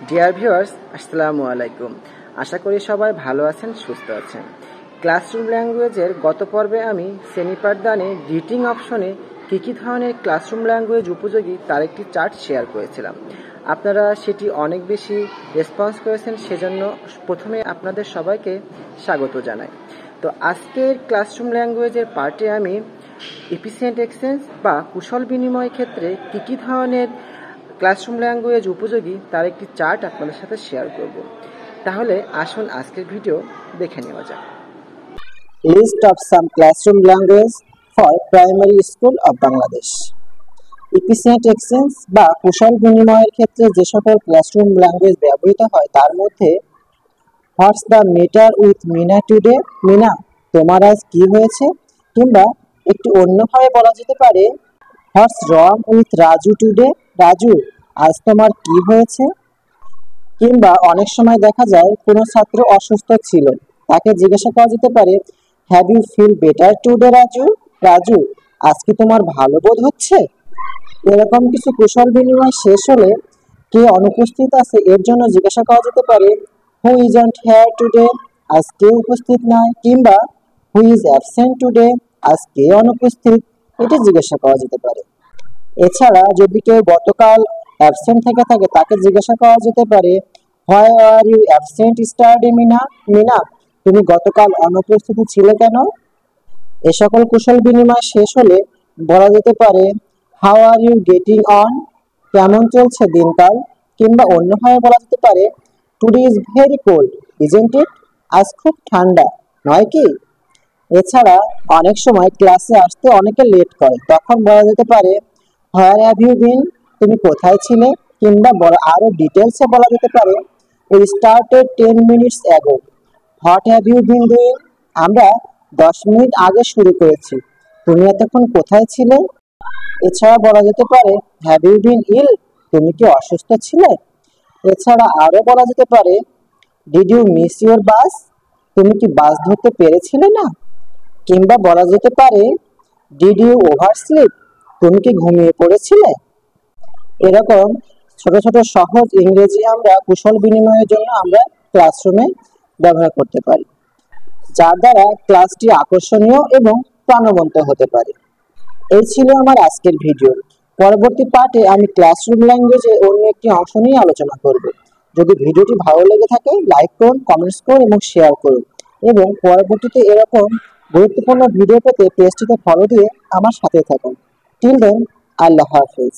Dear viewers, আসসালামু আলাইকুম। আশা করি সবাই ভালো আছেন, সুস্থ আছেন। ক্লাসরুম ল্যাঙ্গুয়েজের গত পর্বে আমি শ্রেণীপাঠদানে গ্রিটিং অপশনে কী ধরনের ক্লাসরুম ল্যাঙ্গুয়েজ উপযোগী তার একটি চার্ট শেয়ার করেছিলাম। আপনারা সেটি অনেক বেশি রেসপন্স করেছেন, সেজন্য প্রথমে আপনাদের সবাইকে স্বাগত জানাই। তো আজকের ক্লাসরুম ল্যাঙ্গুয়েজের পার্টে আমি এফিসিয়েন্ট এক্সচেঞ্জ বা কুশল বিনিময় ক্ষেত্রে কী ধরনের ক্লাসরুম ল্যাঙ্গুয়েজ উপযোগী তার একটি চার্ট আপনাদের সাথে শেয়ার করব। তাহলে আসুন আজকের ভিডিও দেখে নেওয়া যাক। List of some classroom language for primary school of Bangladesh. Efficient exchange বা কুশল বিনিময়ের ক্ষেত্রে যে সকল ক্লাসরুম ল্যাঙ্গুয়েজ ব্যবহৃত হয় তার মধ্যে what's the matter with Meena today, Meena তোমার আজ কি হয়েছে, কিংবা একটু অন্যভাবে বলা যেতে পারে what's wrong with Raju today, Raju আজ তোমার কি হয়েছে। কিংবা অনেক সময় দেখা যায় কোনো ছাত্র অসুস্থ ছিল, তাকে জিজ্ঞাসা করা যেতে পারে have you feel better today Raju, Raju আজ কি তোমার ভালো বোধ হচ্ছে। এরকম কিছু কুশল বিনিময় শেষ হলে কে অনুপস্থিত আছে এর জন্য জিজ্ঞাসা করা যেতে পারে হু ইজন্ট হেয়ার টুডে, আজ কে উপস্থিত নয়, কিংবা হু ইজ অ্যাবসেন্ট টুডে, আজ কে অনুপস্থিত, এটা জিজ্ঞাসা করা যেতে পারে। এছাড়া যদি কেউ গতকাল অ্যাবসেন্ট থেকে থাকে তাকে জিজ্ঞাসা করা যেতে পারে why are you absent yesterday Meena, Meena তুমি গতকাল অনুপস্থিত ছিলে কেন। এ সকল কুশল বিনিময় শেষ হলে বলা যেতে পারে how are you getting on, কেমন চলছে দিনকাল, কিংবা অন্যভাবে বলা যেতে পারে today is very cold isn't it, আজ খুব ঠান্ডা নয় কি। এছাড়া অনেক সময় ক্লাসে আসতে অনেকে লেট করে, তখন বলা যেতে পারে হোয়ার হ্যাভ ইউ বিন, তুমি কোথায় ছিলে, কিংবা আরো ডিটেলসে বলা যেতে পারে we started 10 minutes ago, what have you been doing, আমরা 10 মিনিট আগে শুরু করেছি, তুমি এতক্ষণ কোথায় ছিলে। এছাড়া বলা যেতে পারে হ্যাভ ইউ বিন ইল, তুমি কি অসুস্থ ছিলে। এছাড়া আরো বলা যেতে পারে ডিড ইউ মিস ইউর বাস, তুমি কি বাস ধরতে পেরেছিলে না। কিংবা বলা যেতে পারে ডিড ইউ ওভারস্লিপ, তুমি কি ঘুমিয়ে পড়েছিলে। এরকম ছোট ছোট সহজ ইংরেজি আমরা কুশল বিনিময়ের জন্য আমরা ক্লাসরুমে ব্যবহার করতে পারি, যার দ্বারা ক্লাসটি আকর্ষণীয় এবং প্রাণবন্ত হতে পারে। এই ছিল আমার আজকের ভিডিও। পরবর্তী পার্টে আমি ক্লাসরুম ল্যাঙ্গুয়েজে অন্য একটি অংশ নিয়ে আলোচনা করব। যদি ভিডিওটি ভালো লেগে থাকে লাইক করুন, কমেন্টস করুন এবং শেয়ার করুন, এবং পরবর্তীতে এরকম গুরুত্বপূর্ণ ভিডিও পেতে পেজটিতে ফলো দিয়ে আমার সাথে থাকুন। টিল দেন, আল্লাহ হাফেজ।